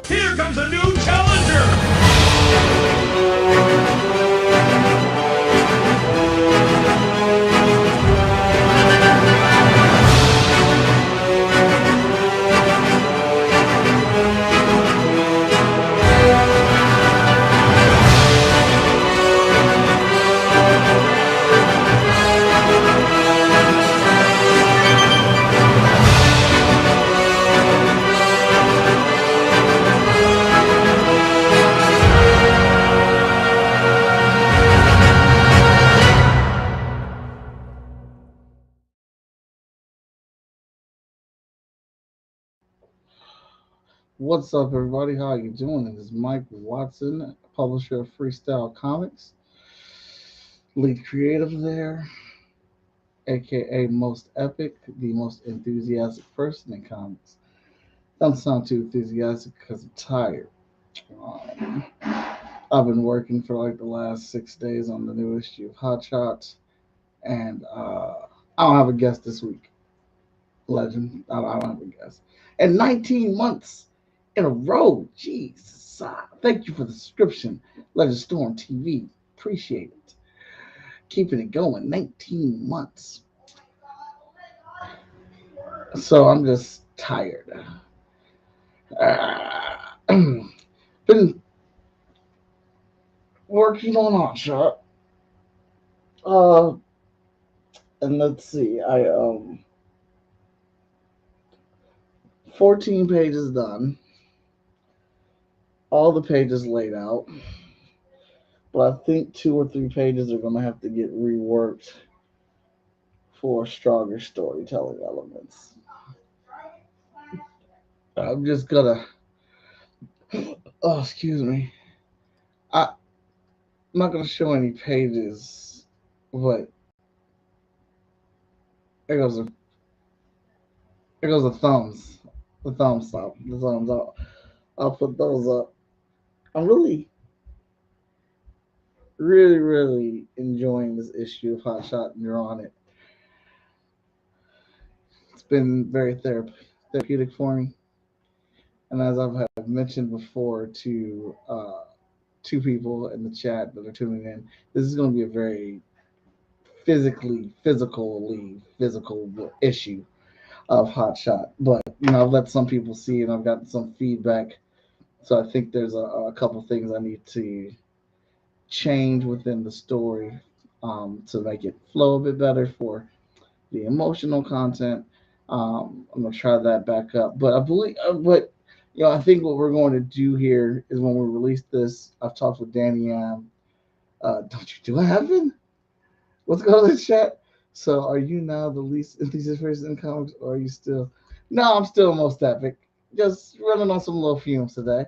Here comes a new challenger! What's up, everybody? How you doing? It is Mike Watson, publisher of Freestyle Comics, lead creative there, aka Most Epic, the most enthusiastic person in comics. Don't sound too enthusiastic because I'm tired. Um, I've been working for like the last 6 days on the new issue of Hot Shots, and I don't have a guest this week. Legend, I don't have a guest. And 19 months in a row. Jesus. Thank you for the subscription, Legend Storm TV. Appreciate it. Keeping it going. 19 months. So I'm just tired. Been working on Hot Shot. Uh, and let's see. I 14 pages done. All the pages laid out. But I think 2 or 3 pages are gonna have to get reworked for stronger storytelling elements. I'm just gonna. Oh, excuse me. I'm not gonna show any pages, but there goes the there goes the thumbs. The thumbs up. The thumbs up. I'll put those up. I'm really enjoying this issue of Hot Shot and You're on It. It's been very therapeutic for me. And as I've have mentioned before to 2 people in the chat that are tuning in, this is going to be a very physical issue of Hot Shot. But I've let some people see and I've gotten some feedback. So I think there's a couple things I need to change within the story to make it flow a bit better for the emotional content. I'm gonna try that back up, but I think what we're going to do here is when we release this. I've talked with Danny Am Don't you do heaven? What's going on in the chat? So, are you now the least enthusiastic person in comics, or are you still? No, I'm still most epic. Just running on some little fumes today.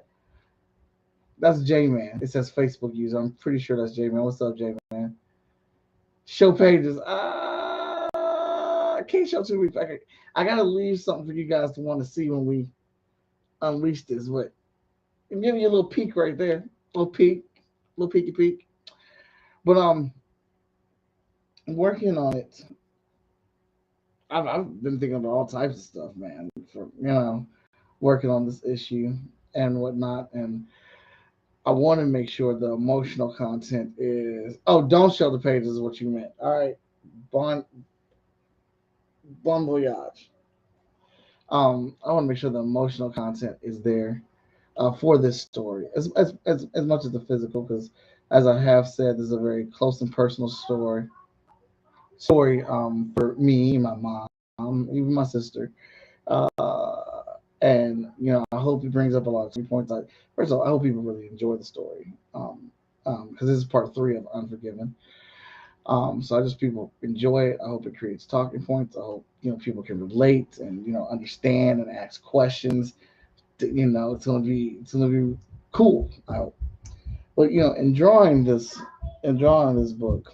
That's J Man. It says Facebook user. I'm pretty sure that's J Man. What's up, J Man? Show pages. I can't show too many. I gotta leave something for you guys to want to see when we unleash this. But I'm giving you a little peek right there. Little peek, little peeky peek. But working on it. I've been thinking about all types of stuff, man. For working on this issue and whatnot, and I want to make sure the emotional content is. Oh, don't show the pages is what you meant. All right, bon bon voyage. I want to make sure the emotional content is there for this story, as much as the physical, because as I have said, this is a very close and personal story for me, my mom, even my sister. And I hope it brings up a lot of points. Like, first of all, I hope people really enjoy the story, because this is part 3 of Unforgiven. So I just people enjoy it. I hope it creates talking points. I hope people can relate and understand and ask questions. It's gonna be cool. I hope. But in drawing this book,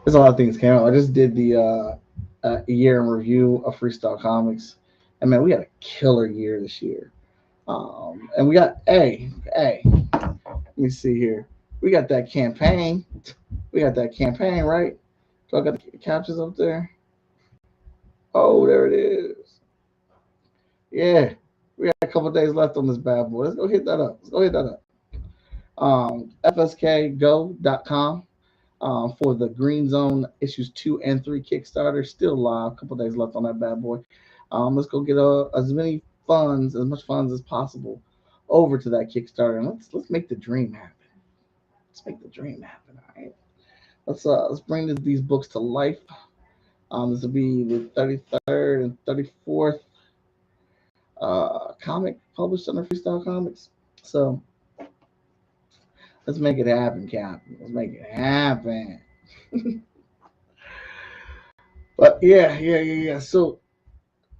there's a lot of things came out. I just did the year in review of Freestyle Comics, and man, we had a killer year this year. And we got a. Let me see here. We got that campaign. We got that campaign, right? So I got the captions up there. Oh, there it is. Yeah, we got a couple days left on this bad boy. Let's go hit that up. Let's go hit that up. FSKGo.com for the Green Zone issues 2 and 3 Kickstarter. Still live. A couple days left on that bad boy. Let's go get as much funds as possible over to that Kickstarter, and let's make the dream happen. Let's make the dream happen. All right. Let's bring these books to life. This will be the 33rd and 34th comic published under Freestyle Comics. So let's make it happen, Captain. Let's make it happen. But yeah. So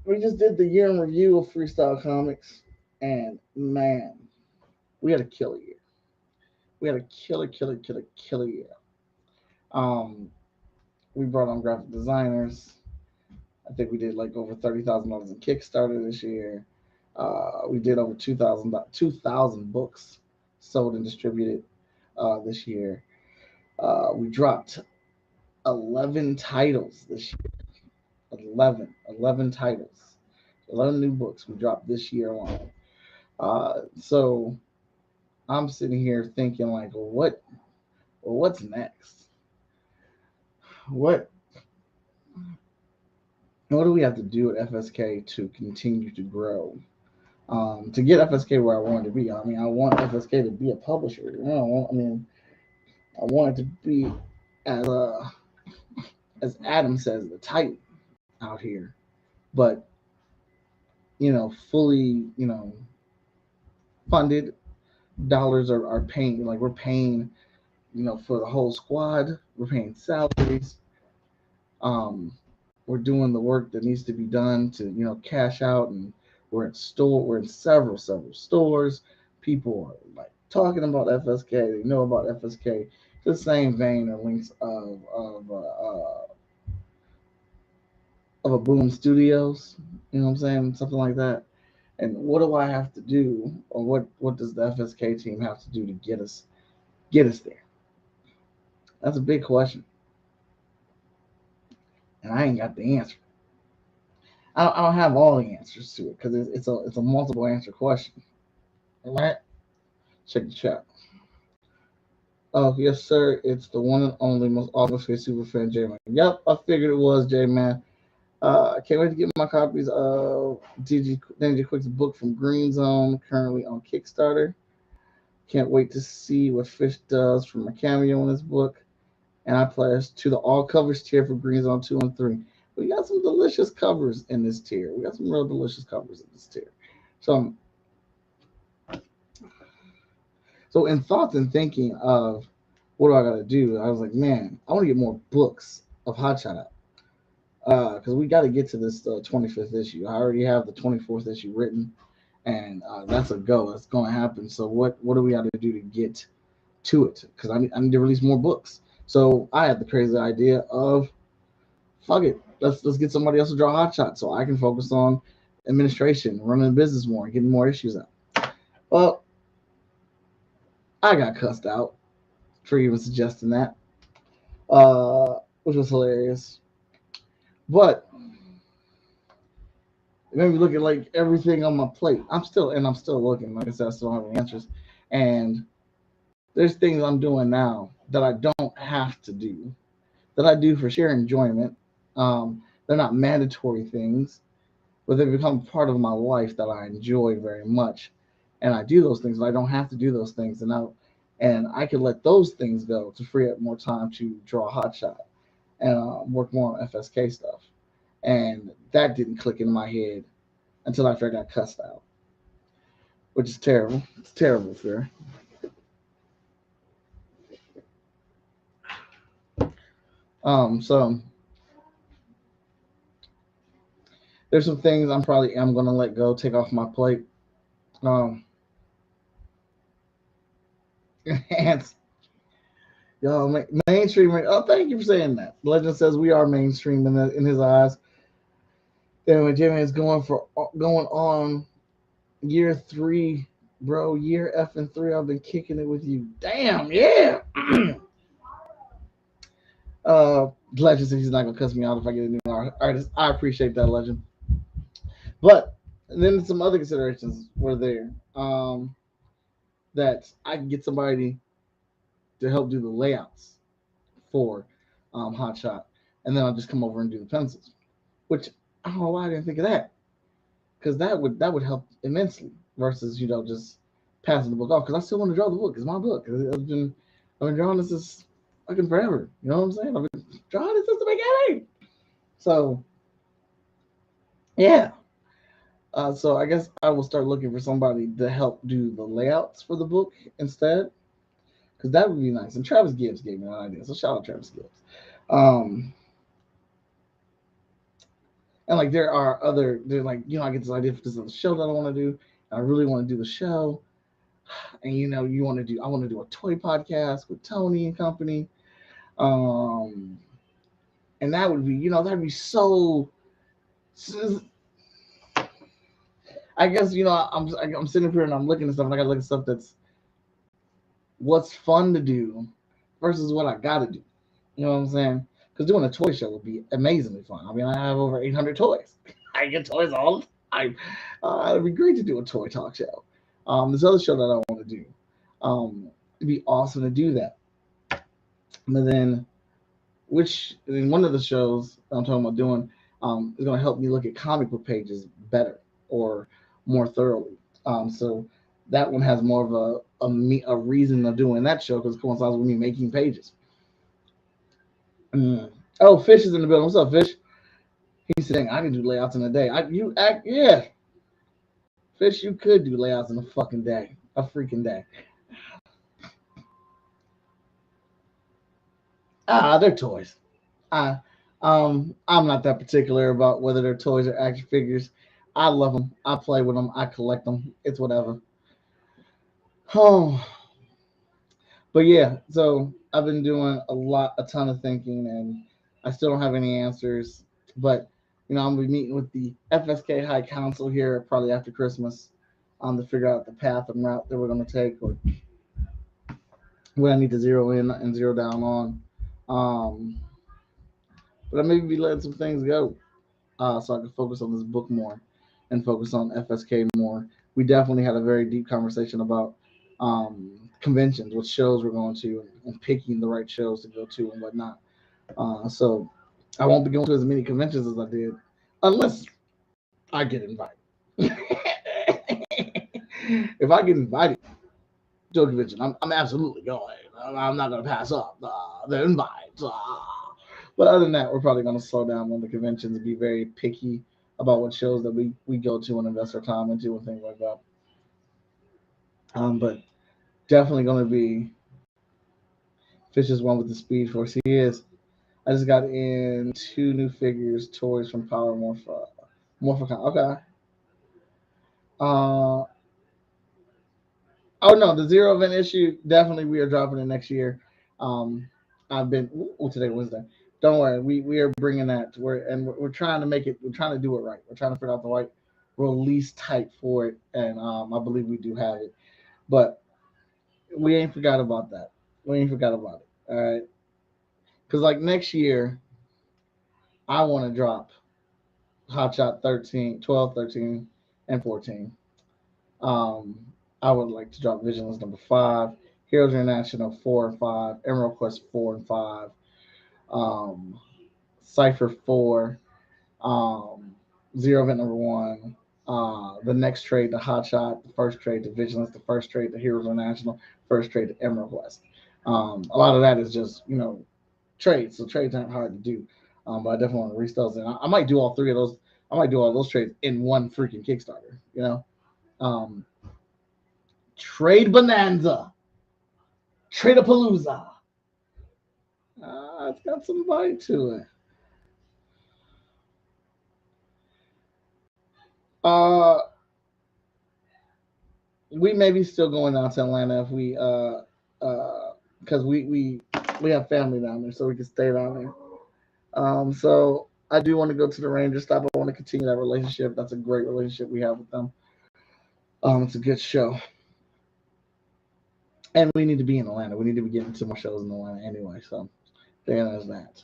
we just did the year in review of Freestyle Comics, and man, we had a killer year. We had a killer year. We brought on graphic designers. I think we did like over $30,000 in Kickstarter this year. We did over 2,000 books sold and distributed this year. We dropped 11 titles this year. 11 titles. 11 new books we dropped this year alone. So I'm sitting here thinking like, what's next? What do we have to do at FSK to continue to grow? To get FSK where I want it to be. I mean, I want FSK to be a publisher. I want it to be as Adam says, the Titan out here, but fully funded. Dollars are paying, like we're paying for the whole squad. We're paying salaries. Um, we're doing the work that needs to be done to cash out, and we're in several stores. People are like talking about FSK. They know about FSK. The same vein or links of a Boom Studios. You know what I'm saying? Something like that. And what do I have to do, or what does the FSK team have to do to get us there? That's a big question, and I ain't got the answer. I don't have all the answers to it because it's a multiple answer question. All right, check the chat. Oh yes, sir. It's the one and only most awesome super fan J Man. Yep, I figured it was J Man. I can't wait to get my copies of Ninja Quick's book from Green Zone, currently on Kickstarter. Can't wait to see what Fish does from a cameo in this book. And I pledge to the all covers tier for Green Zone 2 and 3. We got some delicious covers in this tier. We got some real delicious covers in this tier. So So in thoughts and thinking of what do I got to do, I was like, man, I want to get more books of Hot Shot out. Because we got to get to this 25th issue. I already have the 24th issue written, and that's a go. It's going to happen. So what do we got to do to get to it? Because I need to release more books. So I had the crazy idea of fuck it, let's get somebody else to draw Hot Shot so I can focus on administration, running the business more, getting more issues out. Well, I got cussed out for even suggesting that, which was hilarious. But it made me look at like everything on my plate. I'm still looking. Like I said, I still don't have any answers. And there's things I'm doing now that I don't have to do, that I do for sheer enjoyment. They're not mandatory things, but they've become part of my life that I enjoy very much. And I do those things, but I don't have to do those things. And I can let those things go to free up more time to draw Hot Shot and work more on FSK stuff. And that didn't click in my head until after I got cussed out, which is terrible. It's terrible, fair. So there's some things I'm probably am gonna let go, take off my plate. Um, and yo, mainstream. Oh, thank you for saying that. Legend says we are mainstream in his eyes. And when Jimmy is going on year 3, bro, year F and 3, I've been kicking it with you. Damn, yeah. Legend says he's not gonna cuss me out if I get a new artist. I appreciate that, Legend. But then some other considerations were there. That I can get somebody to help do the layouts for Hot Shot, and then I'll just come over and do the pencils. Which I don't know why I didn't think of that, because that would help immensely versus just passing the book off. Because I still want to draw the book. It's my book. I've been drawing this since fucking forever. You know what I'm saying? I've been drawing this since the beginning. So yeah. So I guess I will start looking for somebody to help do the layouts for the book instead, because that would be nice. And Travis Gibbs gave me that idea, so shout out Travis Gibbs. Um, and like there are other, they're like I get this idea for this other show that I want to do. I really want to do the show, and you want to do I want to do a toy podcast with Tony and company. Um, and that would be that'd be so. I guess I'm sitting here and I'm looking at stuff and I gotta look at stuff that's what's fun to do versus what I gotta do. You know what I'm saying? Because doing a toy show would be amazingly fun. I mean, I have over 800 toys. I get toys all the time. It'd be great to do a toy talk show. This other show that I want to do, it'd be awesome to do that. But then, one of the shows I'm talking about doing is going to help me look at comic book pages better or more thoroughly. So that one has more of a reason of doing that show because it coincides with me making pages. Oh, Fish is in the building. What's up, Fish? He's saying I can do layouts in a day. Yeah. Fish, you could do layouts in a fucking day. A freaking day. They're toys. I I'm not that particular about whether they're toys or action figures. I love them. I play with them. I collect them. It's whatever. Oh, but yeah. So I've been doing a ton of thinking, and I still don't have any answers. But I'm gonna be meeting with the FSK High Council here probably after Christmas, to figure out the path and route that we're gonna take, or what I need to zero in and zero down on. Um, but I may be letting some things go, so I can focus on this book more and focus on FSK more. We definitely had a very deep conversation about conventions, what shows we're going to, and picking the right shows to go to and whatnot. So I won't be going to as many conventions as I did, unless I get invited. If I get invited to a convention, I'm absolutely going. I'm not going to pass up the invites. But other than that, we're probably going to slow down on the conventions and be very picky about what shows that we go to and invest our time into and things like that. But definitely going to be Fish is one with the Speed Force. He is. I just got in two new figures, toys from Power Morphicon. Okay. Uh, oh no, the Zero Event issue definitely we are dropping it next year. Um, I've been today Wednesday. Don't worry, we are bringing that. We're trying to make it. We're trying to do it right. We're trying to figure out the right release type for it, and I believe we do have it. But we ain't forgot about that. We ain't forgot about it. All right, because like next year, I want to drop Hot Shot 13, 12, 13, and 14. Um, I would like to drop Vigilance number 5, Heroes International 4 and 5, Emerald Quest 4 and 5, um, Cypher 4, um, Zero Event number 1, the next trade to Hot Shot, the first trade to Vigilance, the first trade to Heroes International, first trade to Emerald Quest. A lot of that is just, trades, so trades aren't hard to do. But I definitely want to reach those. And I might do all three of those. I might do all those trades in one freaking Kickstarter, Um, Trade Bonanza. Trade-a-palooza. It's got some bite to it. Uh, we may be still going down to Atlanta if we because we have family down there, so we can stay down there. So I do want to go to the Ranger stop. I want to continue that relationship. That's a great relationship we have with them. It's a good show. And we need to be in Atlanta. We need to be getting to more shows in Atlanta anyway. So there's that.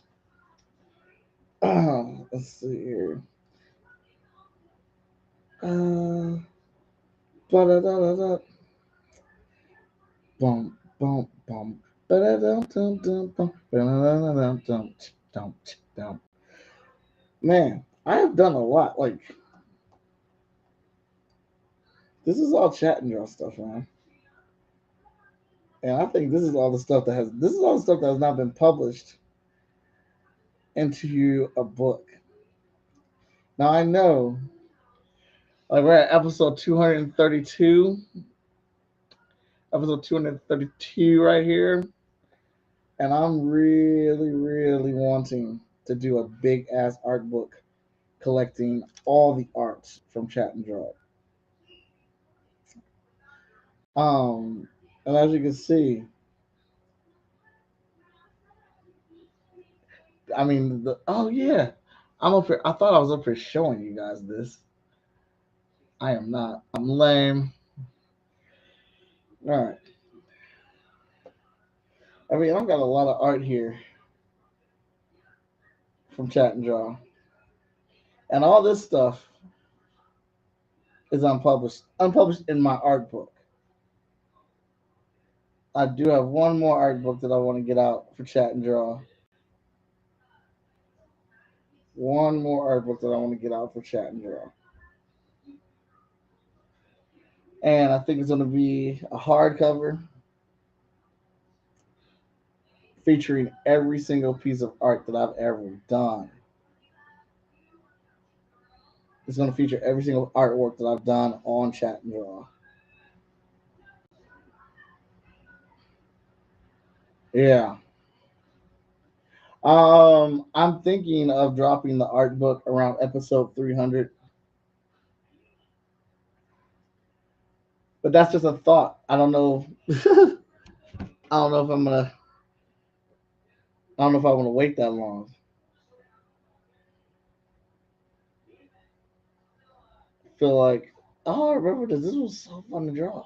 Let's see here. Blah, da, da, da, da. Bum, bum, bum. Man, I have done a lot. Like, this is all chat and draw stuff, man. And I think this is all the stuff that has not been published into a book. Now I know, like we're at episode 232, episode 232 right here, and I'm really, really wanting to do a big ass art book collecting all the arts from Chat and Draw. And as you can see, I mean, oh yeah, I'm up here. I thought I was up here showing you guys this. I am not. I'm lame. All right. I mean, I've got a lot of art here from Chat and Draw, and all this stuff is unpublished in my art book. I do have one more art book that I want to get out for Chat and Draw. One more art book that I want to get out for Chat and Draw. And I think it's going to be a hardcover featuring every single piece of art that I've ever done. It's going to feature every single artwork that I've done on Chat and Draw. Yeah. I'm thinking of dropping the art book around episode 300. But that's just a thought. I don't know. I don't know if I'm gonna. I don't know if I want to wait that long. I feel like, oh, I remember this. This was so fun to draw.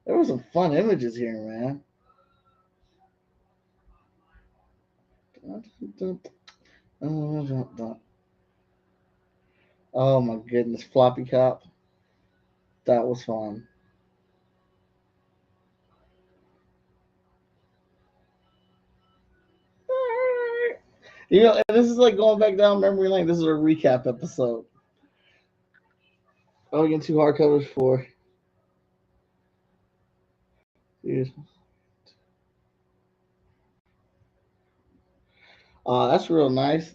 There were some fun images here, man. Oh my goodness, floppy cop. That was fun. And this is like going back down memory lane. This is a recap episode. Oh, we get two hardcovers for. That's real nice.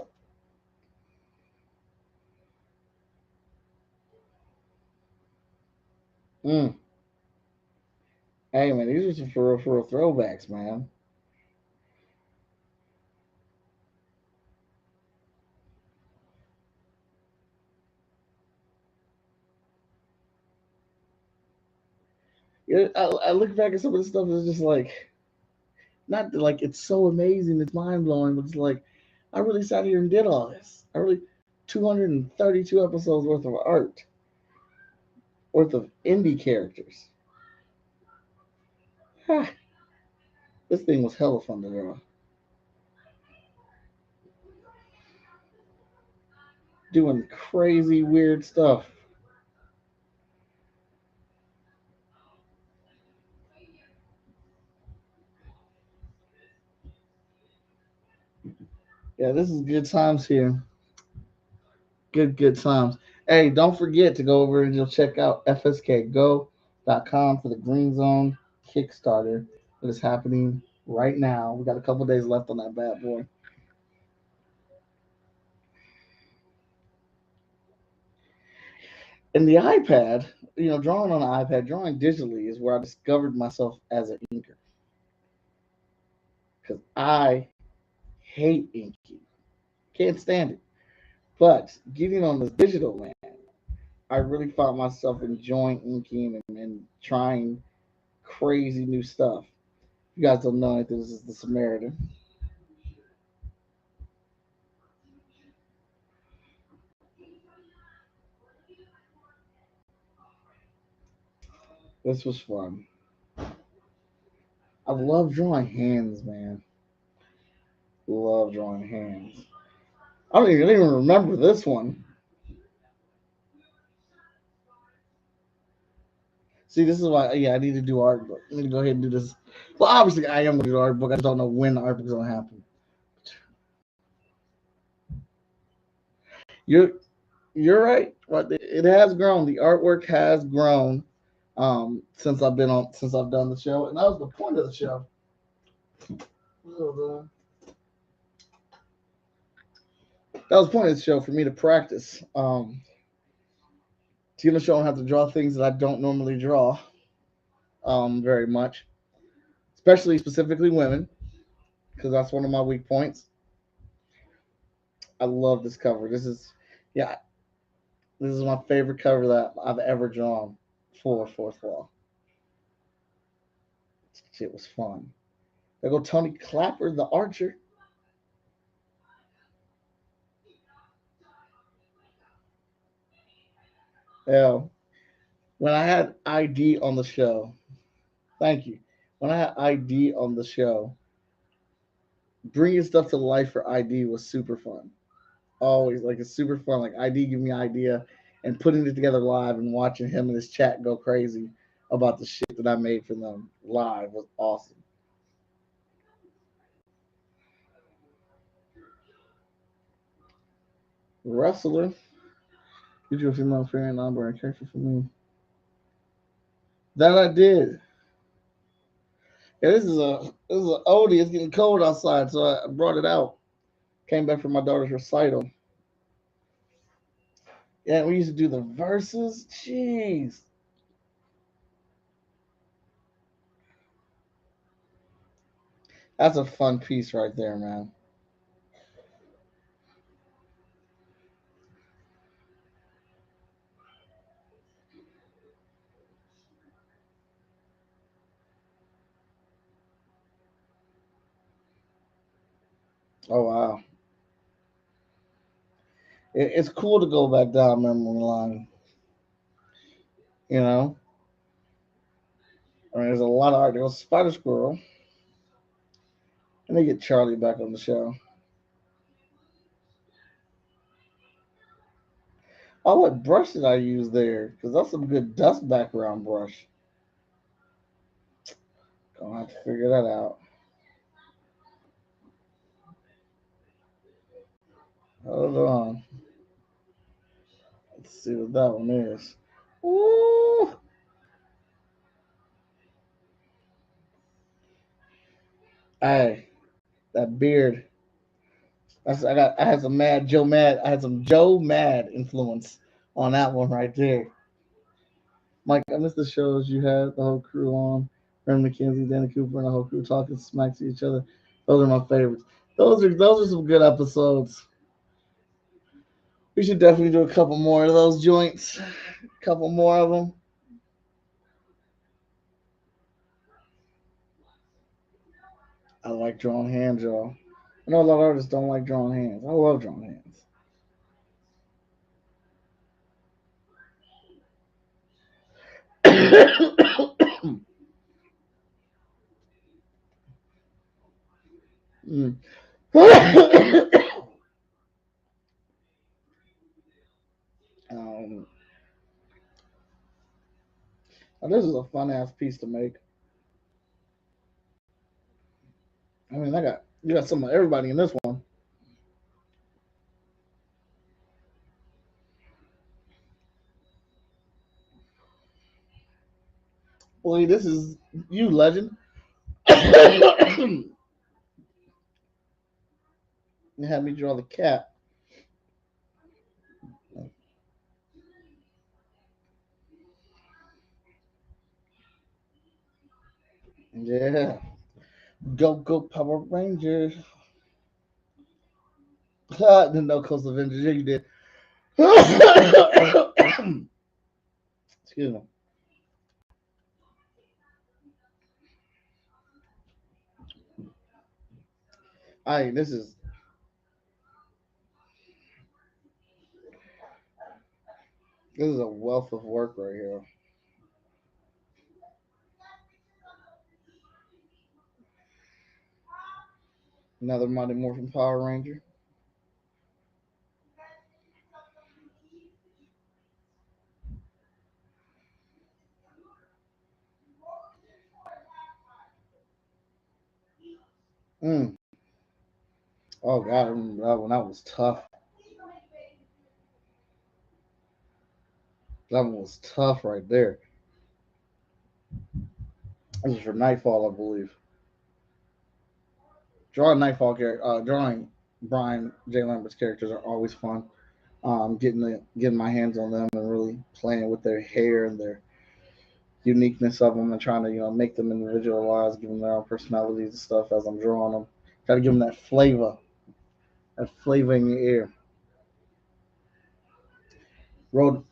Mm. Hey man, these are some for real throwbacks, man. Yeah, I look back at some of this stuff. It's just like not like it's so amazing, it's mind blowing, but it's like I really sat here and did all this. I really 232 episodes worth of art, worth of indie characters. Ha, this thing was hella fun to draw. Doing crazy weird stuff. Yeah, this is good times here. Good times. Hey, don't forget to go over and you'll check out fskgo.com for the Green Zone Kickstarter that is happening right now. We got a couple days left on that bad boy. And the iPad, drawing on an iPad, drawing digitally is where I discovered myself as an inker. Because I hate inking. Can't stand it. But getting on this digital man, I really found myself enjoying inking and trying crazy new stuff. If you guys don't know it, this is the Samaritan. This was fun. I love drawing hands, man. Love drawing hands. I don't even remember this one. See, this is why, yeah, I need to do art book. I need to go ahead and do this. Well, obviously, I am going to do the art book. I just don't know when the art book is going to happen. You're you're right. But it has grown. The artwork has grown since I've done the show, and that was the point of the show. That was the point of the show for me to practice. To the show, I have to draw things that I don't normally draw very much, especially specifically women, because that's one of my weak points. I love this cover. Yeah, this is my favorite cover that I've ever drawn for Fourth Wall. Shit was fun. There go Tony Clapper, the archer. Yeah, when I had ID on the show, thank you. When I had ID on the show, bringing stuff to life for ID was super fun. Always like it's super fun. Like ID giving me an idea and putting it together live and watching him and his chat go crazy about the shit that I made for them live was awesome. Wrestler, get you a female fan number and character for me. That I did. Yeah, this is a oldie. It's getting cold outside, so I brought it out. Came back from my daughter's recital. Yeah, we used to do the verses. Jeez. That's a fun piece right there, man. Oh wow. It's cool to go back down memory line. You know, I mean, there's a lot of art. There's Spider Squirrel, and they get Charlie back on the show. Oh, what brush did I use there? Because that's some good dust background brush. Gonna have to figure that out. Hold on. Let's see what that one is. Ooh. Hey, that beard. I had some Joe Mad influence on that one right there. Mike, I missed the shows you had the whole crew on. Ren McKenzie, Danny Cooper, and the whole crew talking smack to each other. Those are my favorites. Those are some good episodes. We should definitely do a couple more of those joints. A couple more of them. I like drawing hands, y'all. I know a lot of artists don't like drawing hands. I love drawing hands. Mm. um, this is a fun ass piece to make. I mean, you got some of everybody in this one. Boy, this is you, legend. You had me draw the cat. Yeah. Go Power Rangers. The No Coast Avengers. Yeah, you did. Excuse me. I this is a wealth of work right here. Another Mighty Morphin Power Ranger. Mm. Oh god, I remember that one. That was tough. That one was tough right there. This was for Nightfall, I believe. Drawing Brian J. Lambert's characters are always fun. Getting my hands on them and really playing with their hair and their uniqueness of them and trying to make them individualized, give them their own personalities and stuff as I'm drawing them. Try to give them that flavor in your ear. Road.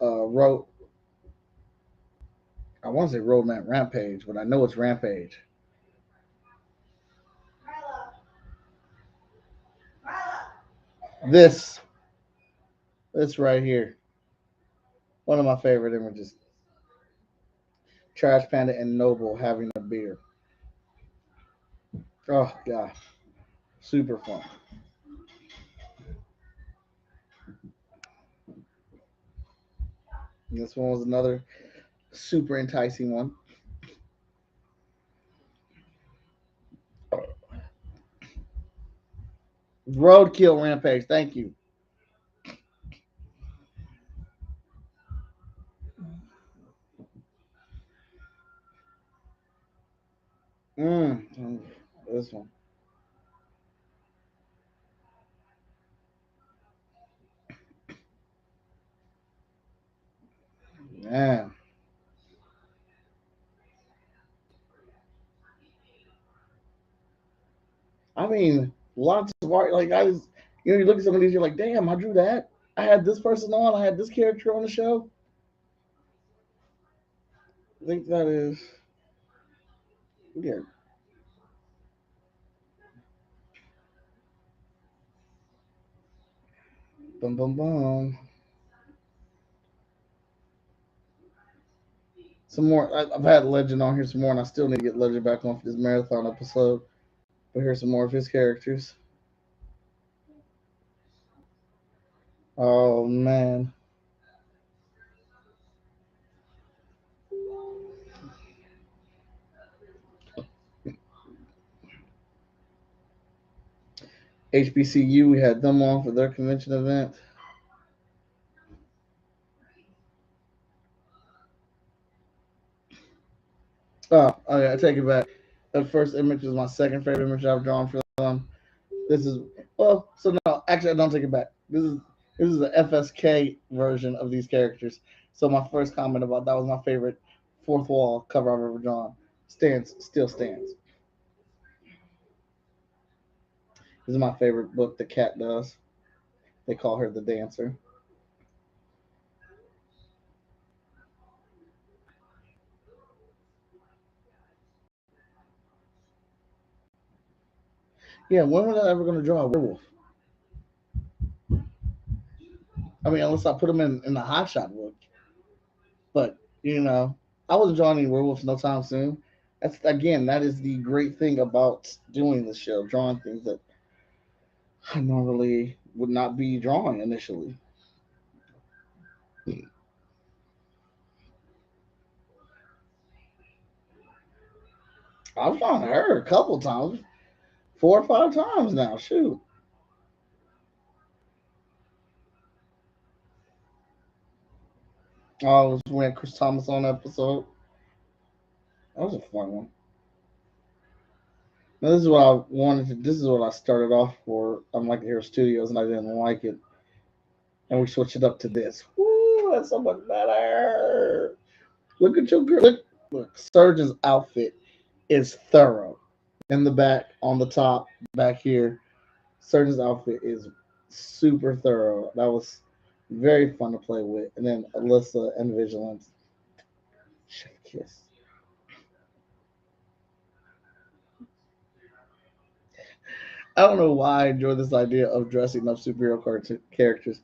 I want to say Roadman Rampage, but I know it's Rampage. This, this right here, one of my favorite images. Trash Panda and Noble having a beer. Oh gosh, super fun. And this one was another super enticing one. Roadkill Rampage. Thank you. This one. Man. I mean, lots of art. Like you look at some of these, you're like, damn, I drew that. I had this person on. I had this character on the show. I think that is, yeah. Bum bum bum. Some more. I've had Legend on here some more, and I still need to get Legend back on for this marathon episode. But here's some more of his characters. Oh man. HBCU, we had them on for their convention event. Oh, okay, I take it back. That first image is my second favorite image I've drawn for them. This is so no, actually I don't take it back. This is the FSK version of these characters. So my first comment about that was my favorite fourth wall cover I've ever drawn. still stands. This is my favorite book the cat does. They call her the dancer. Yeah, when was I ever going to draw a werewolf? I mean, unless I put them in the Hot Shot book. But, I wasn't drawing any werewolves no time soon. That is the great thing about doing the show, drawing things that I normally would not be drawing initially. I've drawn her a couple times, 4 or 5 times now. Shoot. I was when Chris Thomas on episode. That was a fun one. Now, this is what I wanted to. This is what I started off for. I'm like Hero Studios, and I didn't like it, and we switched it up to this. Woo, that's so much better. Look at your girl. Look. Surgeon's outfit is thorough. In the back, on the top, back here, Surgeon's outfit is super thorough. That was very fun to play with. And then Alyssa and Vigilance. Chef kiss. I don't know why I enjoy this idea of dressing up characters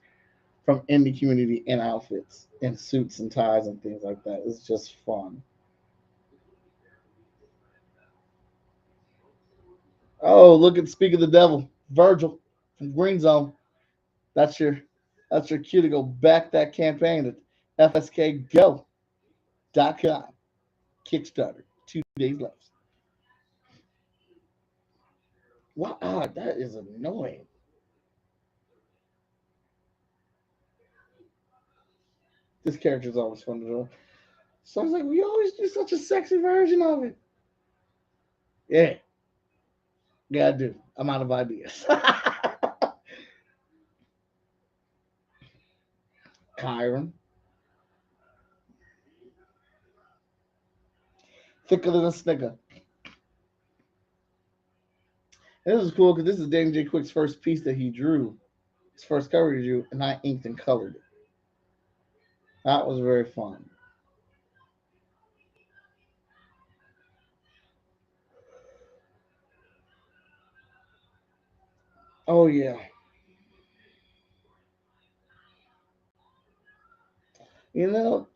from indie community in outfits, in suits and ties and things like that. It's just fun. Oh, look at Speak of the Devil, Virgil from Green Zone. That's your that's your cue to go back that campaign at fskgo.com. Kickstarter. 2 days left. Wow, that is annoying. This character is always fun to draw. So I was like, we always do such a sexy version of it. Yeah, gotta do. I'm out of ideas. Kyron, thicker than a snicker. And this is cool because this is Danny J. Quick's first piece that he drew, his first cover he drew, and I inked and colored it. That was very fun. Oh yeah, I'm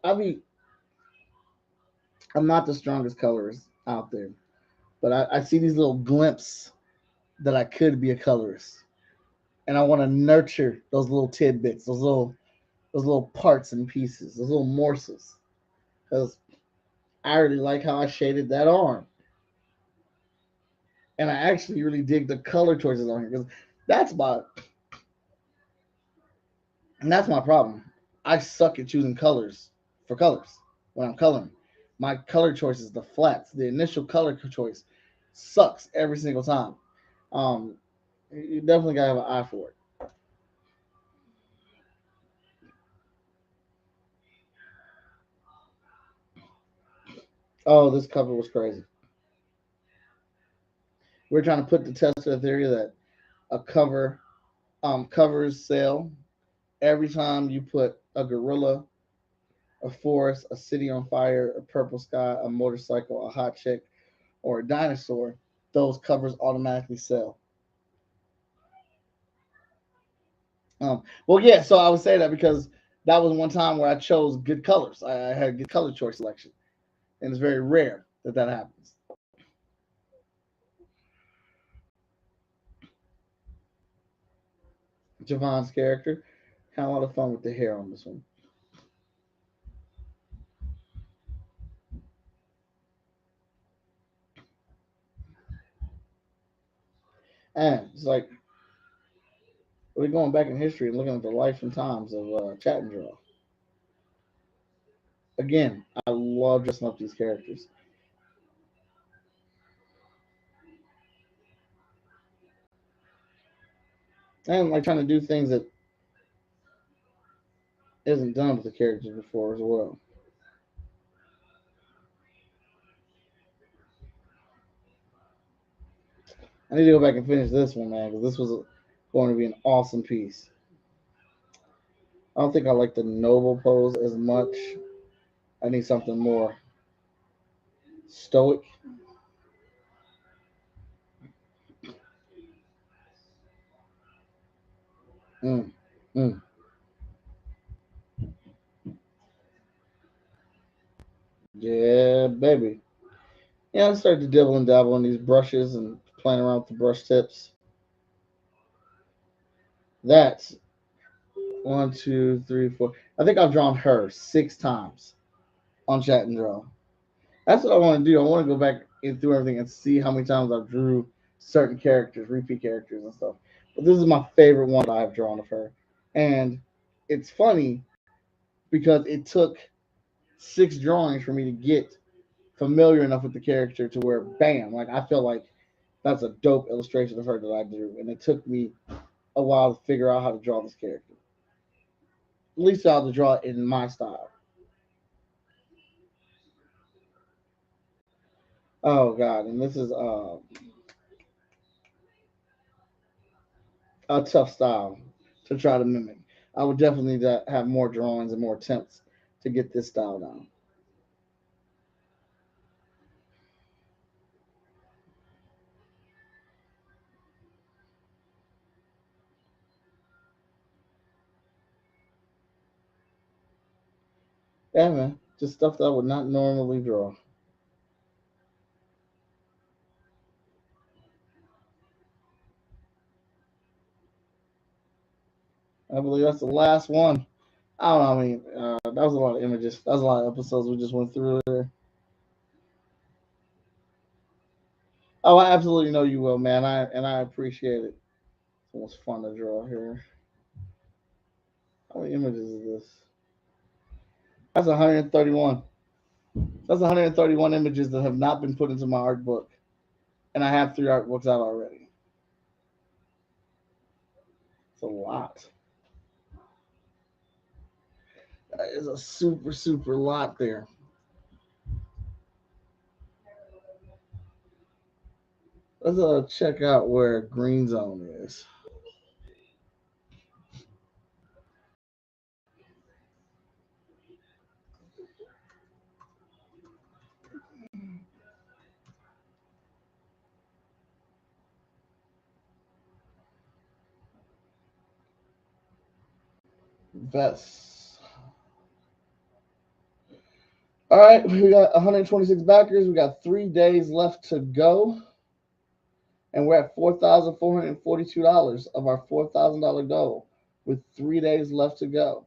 not the strongest colorist out there, but I see these little glimpses that I could be a colorist, and I want to nurture those little tidbits, those little parts and pieces, those little morsels, because I really like how I shaded that arm, and I actually really dig the color choices on here because that's my that's my problem. I suck at choosing colors for colors when I'm coloring. My color choices, the flats, the initial color choice, sucks every single time. Um, you definitely gotta have an eye for it. Oh, this cover was crazy. We're trying to put the test to the theory that a covers sell every time you put a gorilla, a forest, a city on fire, a purple sky, a motorcycle, a hot chick, or a dinosaur. Those covers automatically sell. Well, yeah. So I would say that because that was one time where I chose good colors. I had a good color choice selection, and it's very rare that that happens. Javon's character had a lot of fun with the hair on this one. And it's like we're going back in history and looking at the life and times of Chattandraw. Again, I love dressing up these characters. And like trying to do things that isn't done with the characters before as well. I need to go back and finish this one, man, because this was going to be an awesome piece. I don't think I like the noble pose as much. I need something more stoic. Mm, mm. Yeah, baby. Yeah, I started to dibble and dabble in these brushes and playing around with the brush tips. That's one, two, three, four. I think I've drawn her 6 times on Chat and Draw. That's what I want to do. I want to go back and through everything and see how many times I've drew certain characters, repeat characters and stuff. But this is my favorite one that I've drawn of her. And it's funny because it took 6 drawings for me to get familiar enough with the character to where bam, like I feel like that's a dope illustration of her that I drew. And it took me a while to figure out how to draw this character. At least how to draw it in my style. Oh god, and this is a tough style to try to mimic. I would definitely need to have more drawings and more attempts to get this style down. Yeah, man, just stuff that I would not normally draw. I believe that's the last one. I don't know. I mean, that was a lot of images. That was a lot of episodes we just went through there. Oh, I absolutely know you will, man. I appreciate it. It was fun to draw here. How many images is this? That's 131. That's 131 images that have not been put into my art book, and I have 3 art books out already. It's a lot. That is a super lot there. Let's check out where Green Zone is. Vests. All right, we got 126 backers. We got 3 days left to go, and we're at $4,442 of our $4,000 goal with 3 days left to go.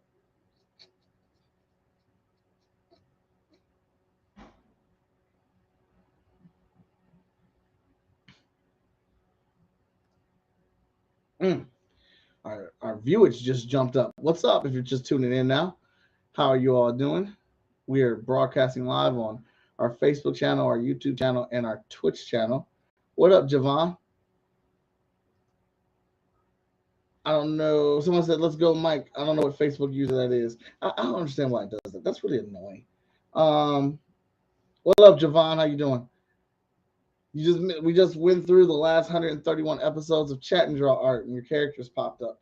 Mm. Our viewage just jumped up. What's up if you're just tuning in now? How are you all doing? We are broadcasting live on our Facebook channel, our YouTube channel, and our Twitch channel. What up, Javon? I don't know. Someone said, let's go, Mike. I don't know what Facebook user that is. I don't understand why it does that. That's really annoying. What up, Javon? How you doing? We just went through the last 131 episodes of Chat and Draw Art, and your characters popped up.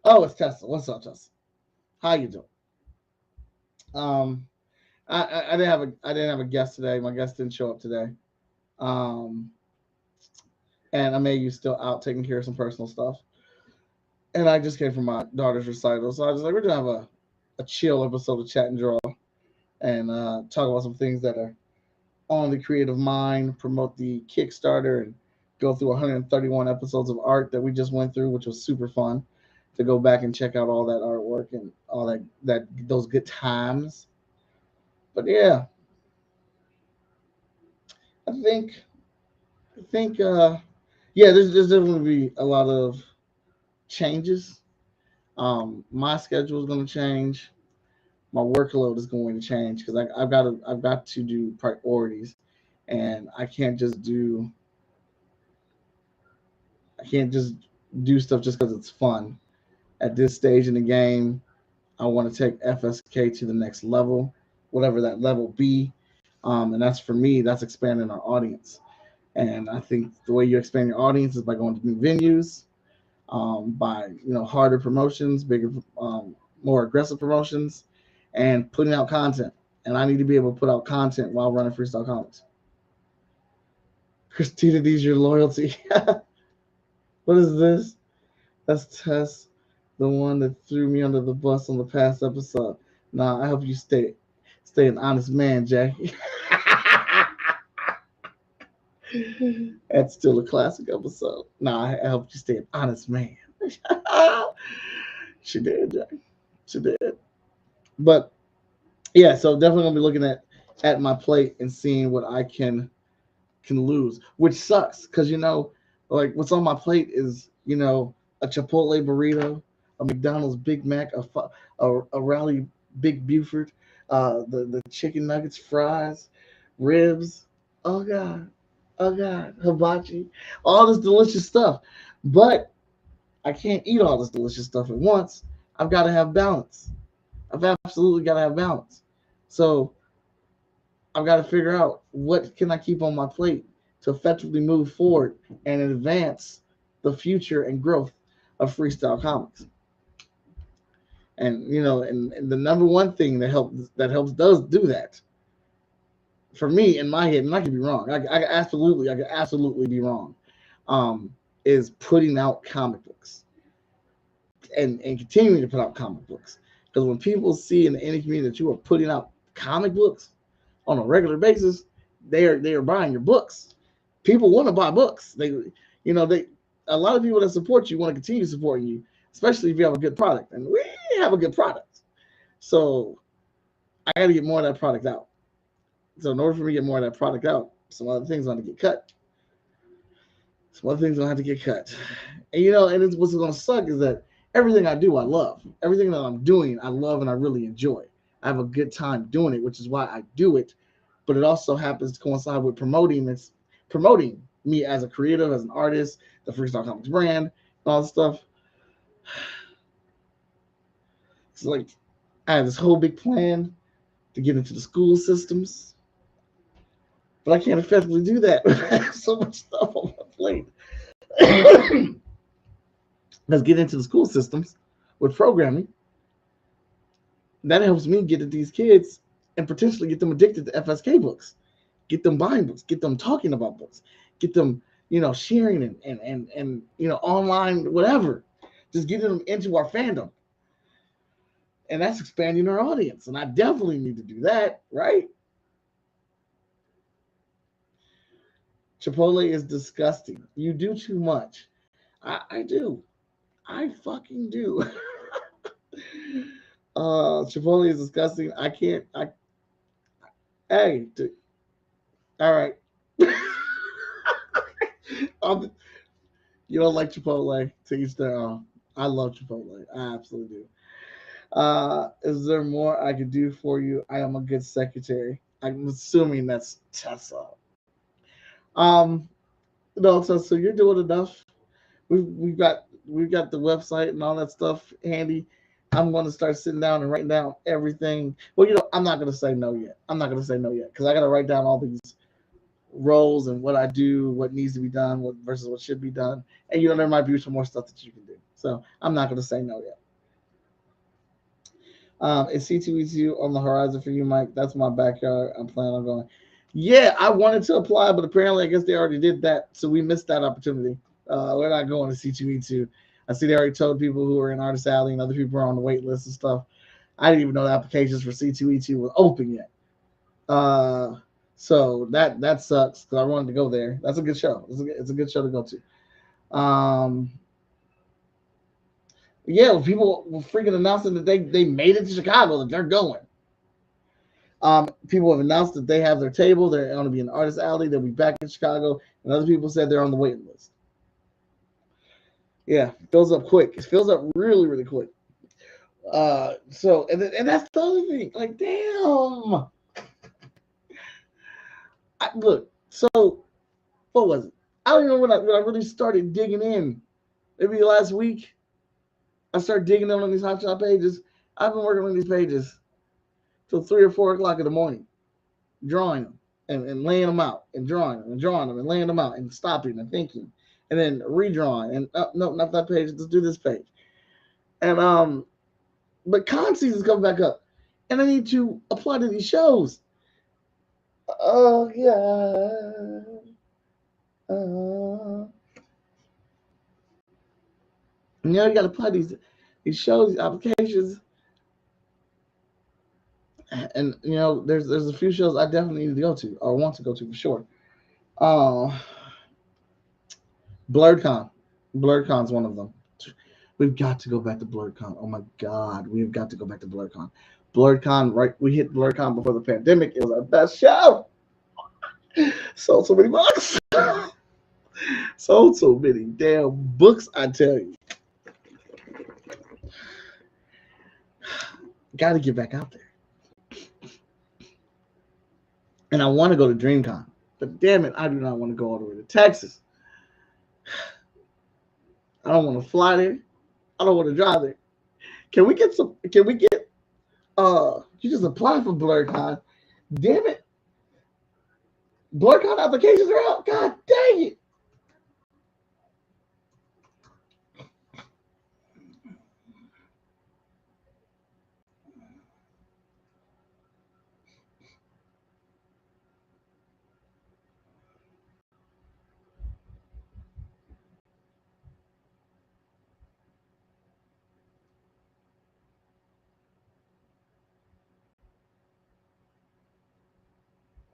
Oh, it's Tessa. What's up, Tessa? How you doing? Um, I didn't have a guest today. My guest didn't show up today. Um, and Amaya's still out taking care of some personal stuff. And I just came from my daughter's recital, so I was like, we're gonna have a chill episode of Chat and Draw and talk about some things that are on the creative mind, promote the Kickstarter, and go through 131 episodes of art that we just went through, which was super fun to go back and check out all that artwork and all that those good times. But yeah, I think yeah, there's definitely be a lot of changes. My schedule is going to change. My workload is going to change because I've got to do priorities, and I can't just do stuff just because it's fun. At this stage in the game, I want to take FSK to the next level, whatever that level be, and that's for me. That's expanding our audience, And I think the way you expand your audience is by going to new venues, by harder promotions, bigger, more aggressive promotions, and putting out content. And I need to be able to put out content while running Freestyle Comics. Christina D's your loyalty. What is this? That's Tess, the one that threw me under the bus on the past episode. Nah, I hope you stay an honest man, Jackie. That's still a classic episode. Nah, I hope you stay an honest man. She did, Jackie. She did. But yeah, so definitely gonna be looking at my plate and seeing what I can lose, which sucks because like what's on my plate is a Chipotle burrito, a McDonald's Big Mac, a Rally Big Buford, the chicken nuggets, fries, ribs. Oh god, oh god, hibachi, all this delicious stuff. But I can't eat all this delicious stuff at once. I've got to have balance. I've absolutely got to have balance. So I've got to figure out what can I keep on my plate to effectively move forward and advance the future and growth of freestyle comics. And and the number one thing that helps does do that for me in my head, and I could be wrong. I could absolutely be wrong. Is putting out comic books and continuing to put out comic books. Because when people see in the indie community that you are putting out comic books on a regular basis, they are buying your books. People want to buy books. They a lot of people that support you want to continue supporting you, especially if you have a good product. And we have a good product. So I got to get more of that product out. So in order for me to get more of that product out, some other things are going to get cut. Some other things are going to have to get cut. And and what's going to suck is that everything I do, I love. Everything that I'm doing, I love and I really enjoy. I have a good time doing it, which is why I do it. But it also happens to coincide with promoting me as a creative, as an artist, the Freestyle Comics brand, and all this stuff. It's like I have this whole big plan to get into the school systems, but I can't effectively do that. I have so much stuff on my plate. Let's get into the school systems with programming. That helps me get at these kids and potentially get them addicted to FSK books, get them buying books, get them talking about books, get them, sharing and online, whatever. Just getting them into our fandom. And that's expanding our audience. And I definitely need to do that, right? Chipotle is disgusting. You do too much. I do. I fucking do. Chipotle is disgusting. I can't. Hey, all right. You don't like Chipotle? To each their own. I love Chipotle. I absolutely do. Is there more I could do for you? I am a good secretary. I'm assuming that's Tessa. No, so you're doing enough. We've got the website and all that stuff handy. I'm going to start sitting down and writing down everything. Well, I'm not going to say no yet. I'm not going to say no yet because I got to write down all these roles and what I do, what needs to be done, what versus what should be done, and there might be some more stuff that you can do. So I'm not going to say no yet. Is C2E2 on the horizon for you, Mike? That's my backyard. I'm planning on going. Yeah, I wanted to apply, but apparently I guess they already did that, so we missed that opportunity. We're not going to C2E2. I see they already told people who are in Artist Alley and other people are on the wait list and stuff. I didn't even know the applications for C2E2 was open yet. So that sucks because I wanted to go there. That's a good show. It's a good show to go to. Yeah, people were freaking announcing that they made it to Chicago, that they're going. People have announced that they have their table. They're going to be in Artist Alley. They'll be back in Chicago. And other people said they're on the waiting list. Yeah, it fills up quick. It fills up really, really quick. So that's the other thing. Like, damn. Look, so what was it? I don't even know when I really started digging in. Maybe last week. I started digging in on these hotshot pages. I've been working on these pages till 3 or 4 o'clock in the morning, drawing them. and laying them out and drawing them and drawing them and laying them out and stopping and thinking and then redrawing and no, not that page. Let's do this page. And but con season's coming back up, and I need to apply to these shows. Oh yeah. You know, you got to apply these shows, these applications, and you know, there's a few shows I definitely need to go to or want to go to for sure. BlurredCon, BlurredCon's one of them. We've got to go back to BlurredCon. Oh my God, we've got to go back to BlurredCon. BlurredCon, right? We hit BlurredCon before the pandemic. It was our best show. Sold so many books. Sold so many damn books, I tell you. Got to get back out there. And I want to go to DreamCon, but damn it, I do not want to go all the way to Texas. I don't want to fly there. I don't want to drive there. Can we get some? Can we get? You just apply for BlurredCon. Damn it. BlurredCon applications are out. God dang it.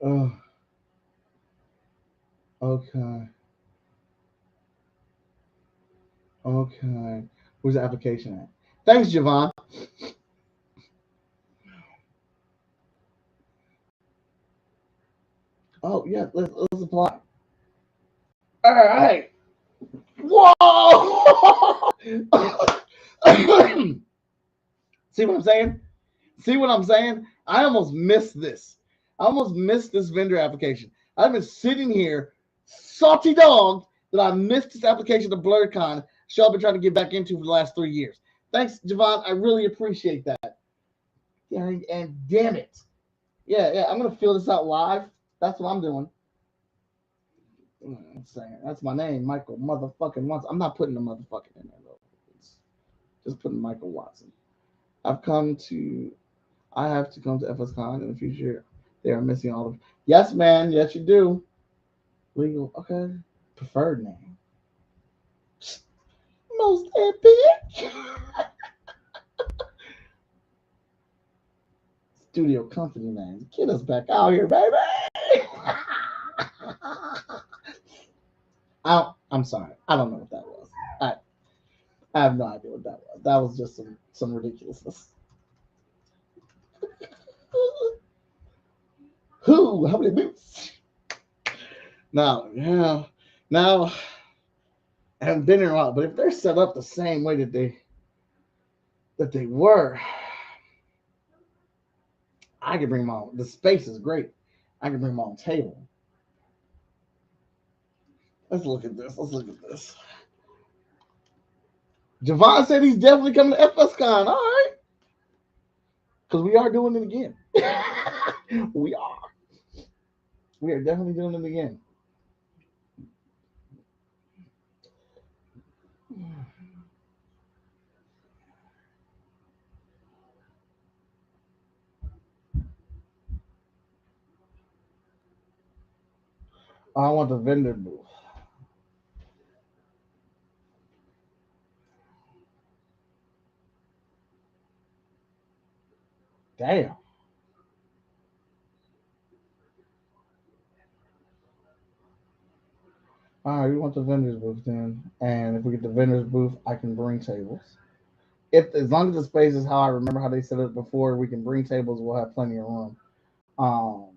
Oh, okay. Okay. Where's the application at? Thanks, Javon. Oh, yeah, let's apply. All right. Whoa! See what I'm saying? See what I'm saying? I almost missed this. I almost missed this vendor application. I've been sitting here, salty dog, that I missed this application to BlurredCon, show I've been trying to get back into for the last 3 years. Thanks, Javon. I really appreciate that. And damn it. Yeah, I'm going to fill this out live. That's what I'm doing. That's my name, Michael motherfucking Watson. I'm not putting the motherfucking in there, though. It's just putting Michael Watson. I have to come to FSCon in the future. They are missing all of. Yes, man. Yes, you do. Legal. Okay. Preferred name. Most epic. Studio company name. Get us back out here, baby. I'm sorry. I don't know what that was. I have no idea what that was. That was just some ridiculousness. Who? How many boots? Now, yeah. Now, I haven't been here a while, but if they're set up the same way that they were, I can bring my own. The space is great. I can bring my own table. Let's look at this. Javon said he's definitely coming to FSCon. All right. Because we are doing it again. We are. We are definitely doing it again. I want the vendor booth. Damn. All right, we want the vendors booth then, and if we get the vendors booth, I can bring tables. If as long as the space is how I remember how they set it before, we can bring tables. We'll have plenty of room. Um,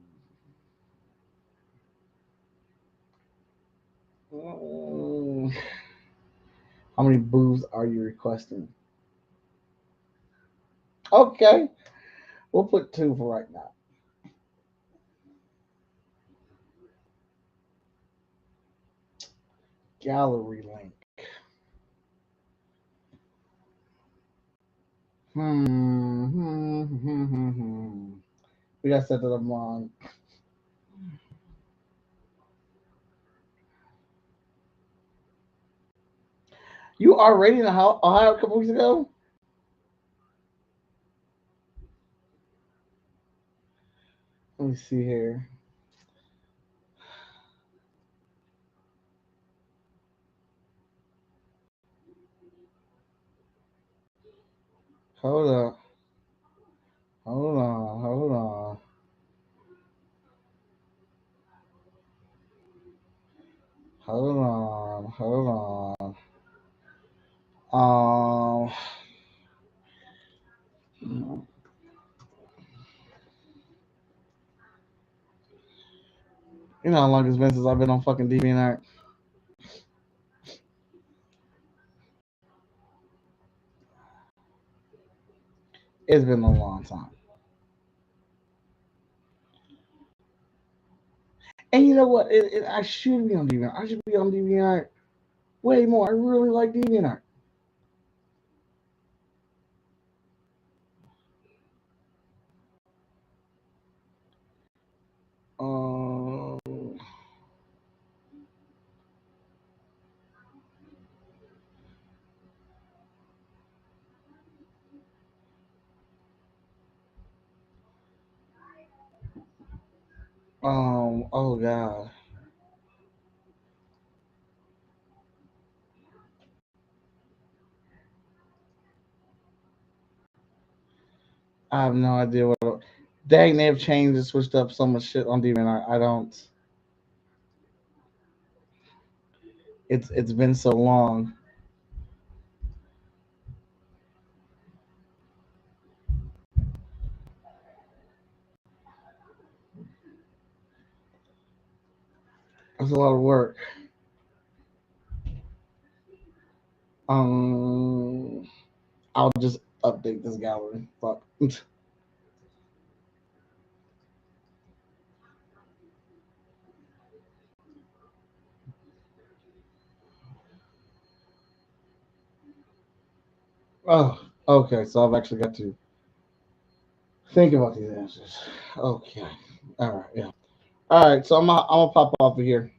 mm, how many booths are you requesting? Okay, we'll put 2 for right now. Gallery link. We got set that up wrong. You already in Ohio a couple weeks ago? Let me see here. Hold up. Hold on. Hold on. Hold on. Hold on. Um. You know how long it's been since I've been on fucking DeviantArt? It's been a long time. And you know what? I should be on DeviantArt. I should be on DeviantArt way more. I really like DeviantArt. Um, oh god. I have no idea what. Dang, they've changed and switched up so much shit on DeviantArt. I don't. It's been so long. It's a lot of work. I'll just update this gallery. Fuck. Oh, okay. So I've actually got to think about these answers. Okay. All right. Yeah. All right. So I'm gonna pop off of here.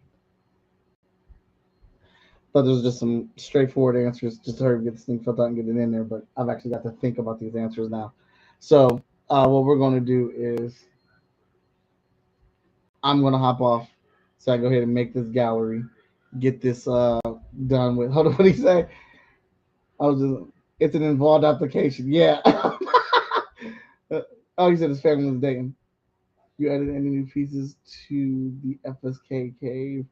But there's just some straightforward answers just to hurry get this thing filled out and get it in there. But I've actually got to think about these answers now. So what we're going to do is I'm going to hop off. So I go ahead and make this gallery, get this done with. Hold on, what did he say? I was just, it's an involved application. Yeah. Oh, he said his family was dating. You added any new pieces to the FSK cave?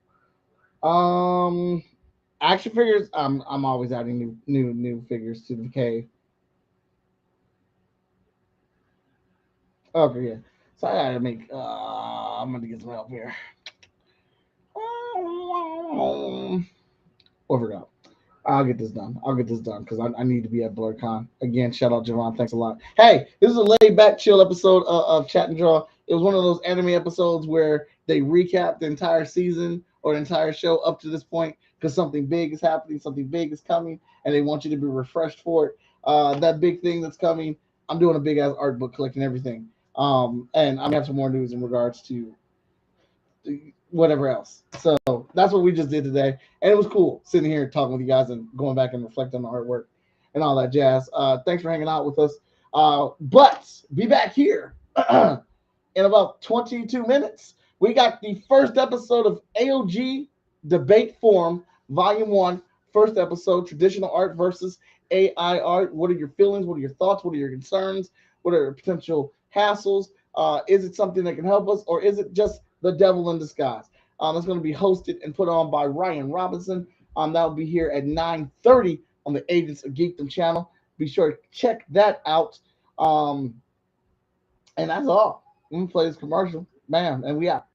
Action figures. I'm always adding new figures to the cave. Okay, yeah. So I gotta make. I'm gonna get some help here. Overgot. I'll get this done. I'll get this done because I need to be at BlurCon. Again, shout out Javon. Thanks a lot. Hey, this is a laid back, chill episode of Chat and Draw. It was one of those anime episodes where they recap the entire season or the entire show up to this point because something big is happening, something big is coming, and they want you to be refreshed for it. That big thing that's coming, I'm doing a big ass art book collecting everything. And I'm gonna have some more news in regards to whatever else. So that's what we just did today, and it was cool sitting here talking with you guys and going back and reflecting on the artwork and all that jazz. Thanks for hanging out with us. But be back here in about 22 minutes. We got the first episode of AOG Debate Forum, Volume 1, first episode, traditional art versus AI art. What are your feelings? What are your thoughts? What are your concerns? What are potential hassles? Is it something that can help us, or is it just the devil in disguise? It's going to be hosted and put on by Ryan Robinson. That will be here at 9:30 on the Agents of Geekdom channel. Be sure to check that out. And that's all. I'm going to play this commercial. Bam, and we out.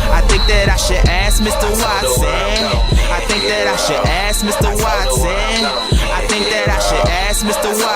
I think that I should ask Mr. Watson. I think that I should ask Mr. Watson. I think that I should ask Mr. Watson.